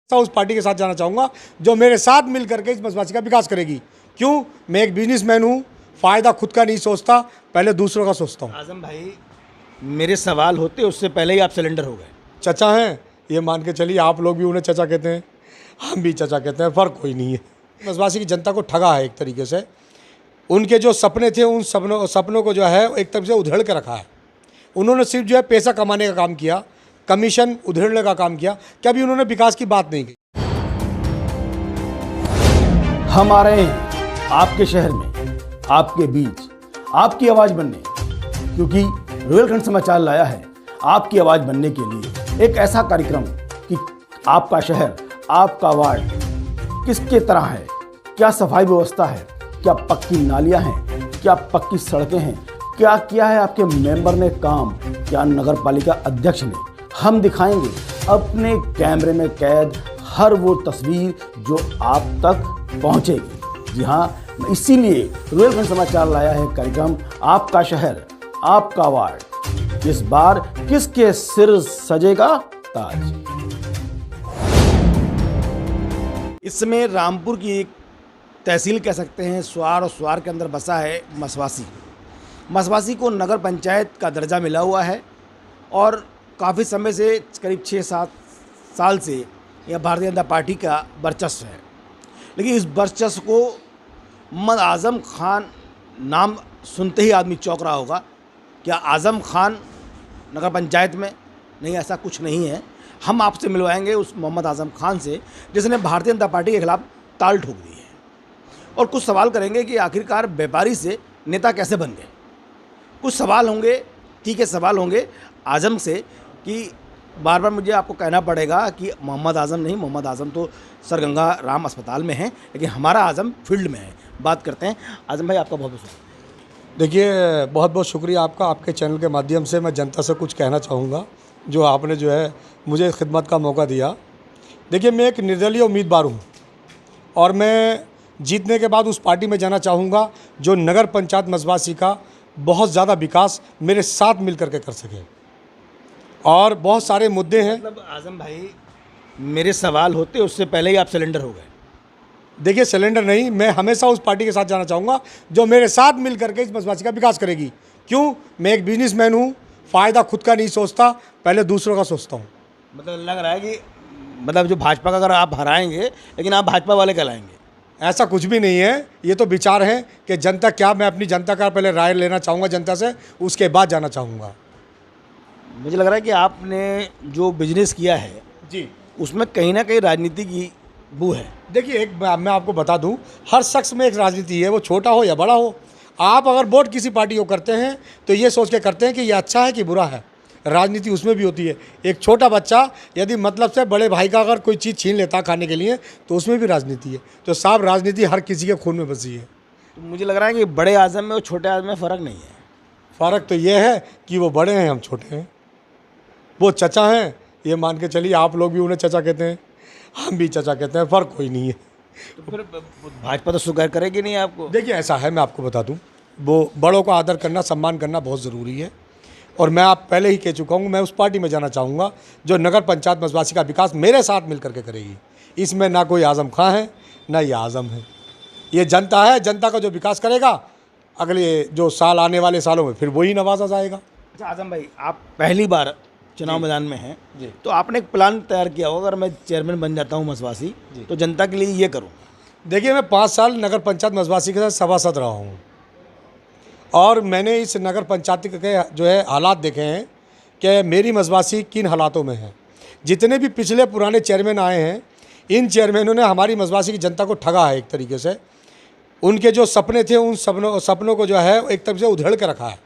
उस पार्टी के साथ जाना चाहूँगा जो मेरे साथ मिल करके इस मसवासी का विकास करेगी। क्यों? मैं एक बिजनेसमैन हूँ, फ़ायदा खुद का नहीं सोचता, पहले दूसरों का सोचता हूँ। आजम भाई, मेरे सवाल होते उससे पहले ही आप सिलेंडर हो गए। चचा हैं, ये मान के चलिए, आप लोग भी उन्हें चचा कहते हैं, हम भी चचा कहते हैं, फ़र्क कोई नहीं है। मसवासी की जनता को ठगा है एक तरीके से। उनके जो सपने थे उन सपनों को जो है एक तरफ से उधेड़ के रखा है। उन्होंने सिर्फ जो है पैसा कमाने का काम किया, कमीशन उधेड़ने का काम किया, कभी उन्होंने विकास की बात नहीं की। हम आ रहे हैं आपके शहर में, आपके बीच, आपकी आवाज़ बनने, क्योंकि रोहिलखंड समाचार लाया है आपकी आवाज़ बनने के लिए एक ऐसा कार्यक्रम कि आपका शहर, आपका वार्ड किसके तरह है, क्या सफाई व्यवस्था है, क्या पक्की नालियां हैं, क्या पक्की सड़कें हैं, क्या किया है आपके मेंबर ने काम, क्या नगर पालिका अध्यक्ष ने। हम दिखाएंगे अपने कैमरे में कैद हर वो तस्वीर जो आप तक पहुंचेगी। जी हाँ, इसीलिए रोहिलखंड समाचार लाया है कार्यक्रम आपका शहर, आपका वार्ड। इस बार किसके सिर सजेगा ताज। इस समय रामपुर की एक तहसील कह सकते हैं, स्वार और स्वार के अंदर बसा है मसवासी। मसवासी को नगर पंचायत का दर्जा मिला हुआ है और काफ़ी समय से, करीब 6-7 साल से यह भारतीय जनता पार्टी का वर्चस्व है। लेकिन इस वर्चस्व को मोहम्मद आज़म खान नाम सुनते ही आदमी चौंक रहा होगा। क्या आज़म खान नगर पंचायत में? नहीं, ऐसा कुछ नहीं है। हम आपसे मिलवाएंगे उस मोहम्मद आज़म खान से जिसने भारतीय जनता पार्टी के खिलाफ ताल ठोक दी है, और कुछ सवाल करेंगे कि आखिरकार व्यापारी से नेता कैसे बन गए। कुछ सवाल होंगे, तीखे सवाल होंगे आज़म से कि बार बार मुझे आपको कहना पड़ेगा कि मोहम्मद आज़म नहीं, मोहम्मद आज़म तो सर गंगा राम अस्पताल में है, लेकिन हमारा आज़म फील्ड में है। बात करते हैं। आज़म भाई, आपका बहुत बहुत शुक्रिया। देखिए, बहुत बहुत शुक्रिया आपका। आपके चैनल के माध्यम से मैं जनता से कुछ कहना चाहूँगा, जो आपने जो है मुझे खिदमत का मौका दिया। देखिए, मैं एक निर्दलीय उम्मीदवार हूँ और मैं जीतने के बाद उस पार्टी में जाना चाहूँगा जो नगर पंचायत मसवासी का बहुत ज़्यादा विकास मेरे साथ मिल करके कर सके। और बहुत सारे मुद्दे हैं। मतलब आज़म भाई, मेरे सवाल होते उससे पहले ही आप सिलेंडर हो गए। देखिए, सिलेंडर नहीं, मैं हमेशा उस पार्टी के साथ जाना चाहूँगा जो मेरे साथ मिल करके इस मसवासी का विकास करेगी। क्यों? मैं एक बिजनेसमैन हूँ, फ़ायदा खुद का नहीं सोचता, पहले दूसरों का सोचता हूँ। मतलब लग रहा है कि जो भाजपा का अगर आप हराएंगे, लेकिन आप भाजपा वाले कहलाएंगे। ऐसा कुछ भी नहीं है। ये तो विचार है कि जनता क्या, मैं अपनी जनता का पहले राय लेना चाहूँगा जनता से, उसके बाद जाना चाहूँगा। मुझे लग रहा है कि आपने जो बिजनेस किया है जी, उसमें कहीं ना कहीं राजनीति की बू है। देखिए, एक मैं आपको बता दूं, हर शख्स में एक राजनीति है, वो छोटा हो या बड़ा हो। आप अगर वोट किसी पार्टी को करते हैं तो ये सोच के करते हैं कि ये अच्छा है कि बुरा है। राजनीति उसमें भी होती है। एक छोटा बच्चा यदि मतलब से बड़े भाई का अगर कोई चीज़ छीन लेता खाने के लिए, तो उसमें भी राजनीति है। तो साहब, राजनीति हर किसी के खून में बसी है। तो मुझे लग रहा है कि बड़े आज़म में और छोटे आज़म में फ़र्क नहीं है। फ़र्क तो ये है कि वो बड़े हैं, हम छोटे हैं। वो चचा हैं, ये मान के चलिए, आप लोग भी उन्हें चचा कहते हैं, हम भी चचा कहते हैं, फ़र्क कोई नहीं है। तो फिर भाजपा तो स्वीकार करेगी नहीं आपको। देखिए, ऐसा है, मैं आपको बता दूं, वो बड़ों का आदर करना, सम्मान करना बहुत ज़रूरी है। और मैं आप पहले ही कह चुका हूं, मैं उस पार्टी में जाना चाहूँगा जो नगर पंचायत मसवासी का विकास मेरे साथ मिल करके करेगी। इसमें ना कोई आज़म खां है, ना ये आज़म है। ये जनता है। जनता का जो विकास करेगा, अगले जो साल, आने वाले सालों में फिर वही नवाजा जाएगा। अच्छा आज़म भाई, आप पहली बार चुनाव मैदान में हैं जी, तो आपने एक प्लान तैयार किया होगा, अगर मैं चेयरमैन बन जाता हूँ मसवासी तो जनता के लिए ये करूँ। देखिए, मैं 5 साल नगर पंचायत मसवासी के साथ सभासद रहा हूँ और मैंने इस नगर पंचायत के जो है हालात देखे हैं कि मेरी मसवासी किन हालातों में है। जितने भी पिछले पुराने चेयरमैन आए हैं, इन चेयरमैनों ने हमारी मसवासी की जनता को ठगा है एक तरीके से। उनके जो सपने थे उन सपनों को जो है एक तरफ से उधेड़ के रखा है।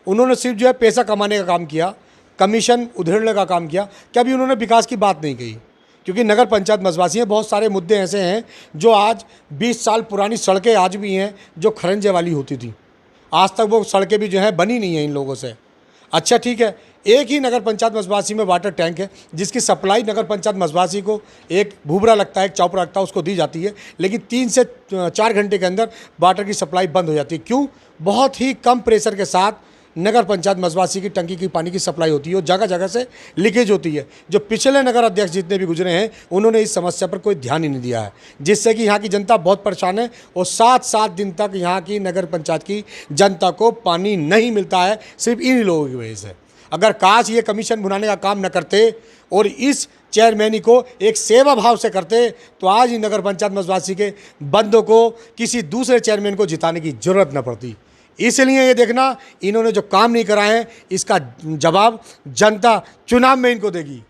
उन्होंने सिर्फ जो है पैसा कमाने का काम किया, कमीशन उधेड़ने का काम किया, कभी उन्होंने विकास की बात नहीं कही। क्योंकि नगर पंचायत मसवासी में बहुत सारे मुद्दे ऐसे हैं जो आज 20 साल पुरानी सड़कें आज भी हैं जो खरंजे वाली होती थी। आज तक वो सड़कें भी जो है बनी नहीं है इन लोगों से। अच्छा, ठीक है, एक ही नगर पंचायत मसवासी में वाटर टैंक है जिसकी सप्लाई नगर पंचायत मसवासी को, एक भूबरा लगता है, एक चौपरा लगता है, उसको दी जाती है, लेकिन 3 से 4 घंटे के अंदर वाटर की सप्लाई बंद हो जाती है। क्यों? बहुत ही कम प्रेशर के साथ नगर पंचायत मसवासी की टंकी की पानी की सप्लाई होती है और जगह जगह से लीकेज होती है। जो पिछले नगर अध्यक्ष जितने भी गुजरे हैं उन्होंने इस समस्या पर कोई ध्यान ही नहीं दिया है, जिससे कि यहाँ की जनता बहुत परेशान है और 7-7 दिन तक यहाँ की नगर पंचायत की जनता को पानी नहीं मिलता है, सिर्फ इन लोगों की वजह से। अगर काश ये कमीशन बनाने का काम न करते और इस चेयरमैनी को एक सेवा भाव से करते तो आज ही नगर पंचायत मसवासी के बंदों को किसी दूसरे चेयरमैन को जिताने की जरूरत न पड़ती। इसलिए ये देखना, इन्होंने जो काम नहीं कराए हैं इसका जवाब जनता चुनाव में इनको देगी,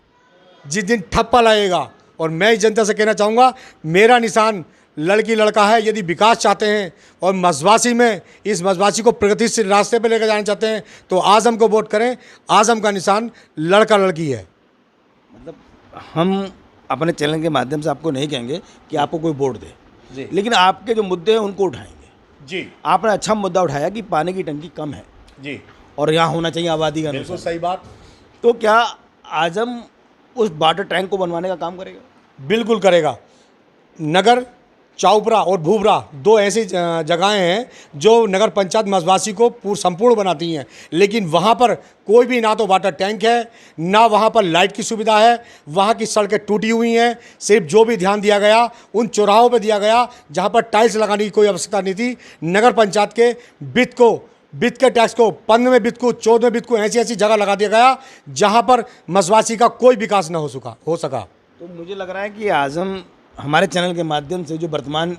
जिस दिन ठप्पा लगेगा। और मैं इस जनता से कहना चाहूँगा, मेरा निशान लड़की लड़का है। यदि विकास चाहते हैं और मसवासी में इस मसवासी को प्रगतिशील रास्ते पर लेकर जाना चाहते हैं तो आज़म को वोट करें। आज़म का निशान लड़का लड़की है। मतलब हम अपने चैनल के माध्यम से आपको नहीं कहेंगे कि आपको कोई वोट दे जी, लेकिन आपके जो मुद्दे हैं उनको उठाएंगे जी। आपने अच्छा मुद्दा उठाया कि पानी की टंकी कम है जी, और यहाँ होना चाहिए आबादी का बिल्कुल अनुसार। सही बात। तो क्या आजम उस वाटर टैंक को बनवाने का काम करेगा? बिल्कुल करेगा। नगर चाउपरा और भूबरा 2 ऐसी जगहें हैं जो नगर पंचायत मसवासी को संपूर्ण बनाती हैं, लेकिन वहाँ पर कोई भी ना तो वाटर टैंक है, ना वहाँ पर लाइट की सुविधा है। वहाँ की सड़कें टूटी हुई हैं। सिर्फ जो भी ध्यान दिया गया उन चौराहों पर दिया गया जहाँ पर टाइल्स लगाने की कोई आवश्यकता नहीं थी। नगर पंचायत के वित्त के टैक्स को 15वें वित्त को 14वें वित्त को ऐसी जगह लगा दिया गया जहाँ पर मसवासी का कोई विकास न हो सका। तो मुझे लग रहा है कि आजम हमारे चैनल के माध्यम से जो वर्तमान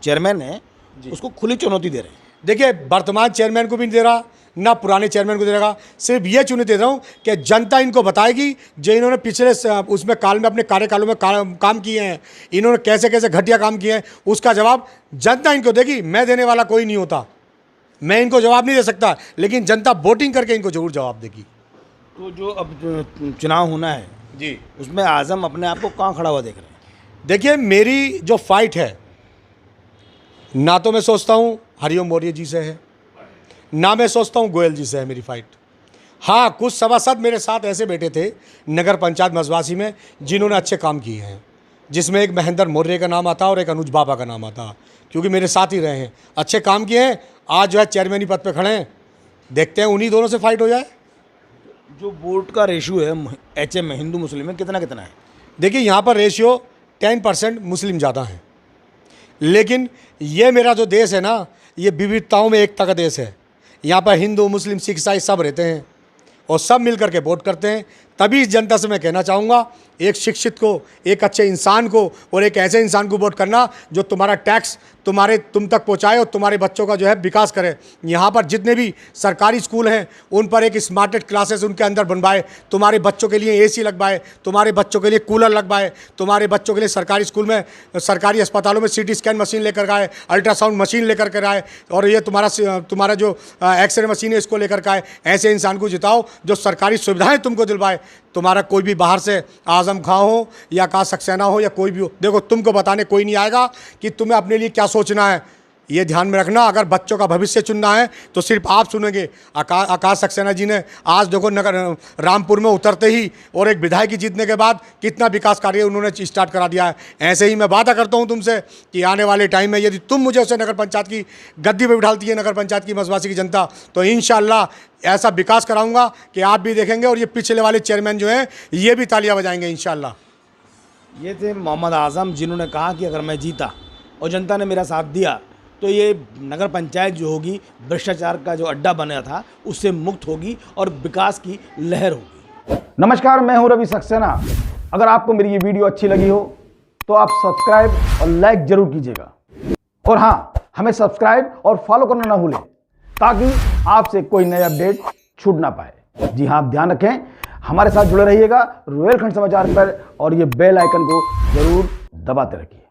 चेयरमैन है उसको खुली चुनौती दे रहे हैं। देखिए, वर्तमान चेयरमैन को भी नहीं दे रहा, ना पुराने चेयरमैन को दे रहा। सिर्फ ये चुनौती दे रहा हूँ कि जनता इनको बताएगी जो इन्होंने पिछले उसमें काल में अपने कार्यकालों में काम किए हैं, इन्होंने कैसे कैसे घटिया काम किए हैं, उसका जवाब जनता इनको देगी। मैं देने वाला कोई नहीं होता, मैं इनको जवाब नहीं दे सकता, लेकिन जनता वोटिंग करके इनको जरूर जवाब देगी। तो जो अब जो चुनाव होना है जी, उसमें आजम अपने आप को कहाँ खड़ा हुआ देख रहे हैं? देखिए, मेरी जो फाइट है ना तो मैं सोचता हूँ हरिओम मौर्य जी से है, ना मैं सोचता हूँ गोयल जी से है मेरी फाइट। हाँ, कुछ सभासद मेरे साथ ऐसे बैठे थे नगर पंचायत मसवासी में जिन्होंने अच्छे काम किए हैं, जिसमें एक महेंद्र मौर्य का नाम आता और एक अनुज बाबा का नाम आता, क्योंकि मेरे साथ ही रहे हैं, अच्छे काम किए हैं। आज जो है चेयरमैनी पद पे खड़े हैं, देखते हैं उन्हीं दोनों से फाइट हो जाए। जो वोट का रेशियो है HM में हिंदू मुस्लिम में कितना कितना है? देखिए, यहाँ पर रेशियो 10% मुस्लिम ज़्यादा हैं, लेकिन ये मेरा जो देश है ना, ये विविधताओं में एकता का देश है। यहाँ पर हिंदू मुस्लिम सिख ईसाई सब रहते हैं और सब मिल करके वोट करते हैं। तभी इस जनता से मैं कहना चाहूँगा, एक शिक्षित को, एक अच्छे इंसान को और एक ऐसे इंसान को वोट करना जो तुम्हारा टैक्स तुम तक पहुँचाए और तुम्हारे बच्चों का जो है विकास करे। यहाँ पर जितने भी सरकारी स्कूल हैं उन पर एक स्मार्टेड क्लासेस उनके अंदर बनवाए, तुम्हारे बच्चों के लिए AC लगवाए, तुम्हारे बच्चों के लिए कूलर लगवाए, तुम्हारे बच्चों के लिए सरकारी स्कूल में सरकारी अस्पतालों में CT स्कैन मशीन लेकर आए, अल्ट्रासाउंड मशीन लेकर कर आए, और ये तुम्हारा जो एक्सरे मशीन है इसको लेकर आए। ऐसे इंसान को जिताओ जो सरकारी सुविधाएँ तुमको दिलवाए। तुम्हारा कोई भी बाहर से आजम खां हो या आकाश सक्सेना हो या कोई भी हो, देखो तुमको बताने कोई नहीं आएगा कि तुम्हें अपने लिए क्या सोचना है। ये ध्यान में रखना, अगर बच्चों का भविष्य चुनना है तो सिर्फ आप सुनेंगे। आकाश सक्सेना जी ने आज देखो नगर रामपुर में उतरते ही और एक विधायक की जीतने के बाद कितना विकास कार्य उन्होंने स्टार्ट करा दिया है। ऐसे ही मैं वादा करता हूं तुमसे कि आने वाले टाइम में यदि तुम मुझे उसे नगर पंचायत की गद्दी पर बिठाती है, नगर पंचायत की मसवासी की जनता, तो इंशाअल्लाह ऐसा विकास कराऊंगा कि आप भी देखेंगे और ये पिछले वाले चेयरमैन जो हैं ये भी तालियां बजाएंगे इंशाअल्लाह। ये थे मोहम्मद आजम, जिन्होंने कहा कि अगर मैं जीता और जनता ने मेरा साथ दिया तो ये नगर पंचायत जो होगी भ्रष्टाचार का जो अड्डा बना था उससे मुक्त होगी और विकास की लहर होगी। नमस्कार, मैं हूं रवि सक्सेना। अगर आपको मेरी ये वीडियो अच्छी लगी हो तो आप सब्सक्राइब और लाइक जरूर कीजिएगा, और हाँ, हमें सब्सक्राइब और फॉलो करना ना भूलें ताकि आपसे कोई नया अपडेट छूट ना पाए। जी हाँ, आप ध्यान रखें, हमारे साथ जुड़े रहिएगा रुहेलखंड समाचार पर और ये बेल आइकन को जरूर दबाते रखिए।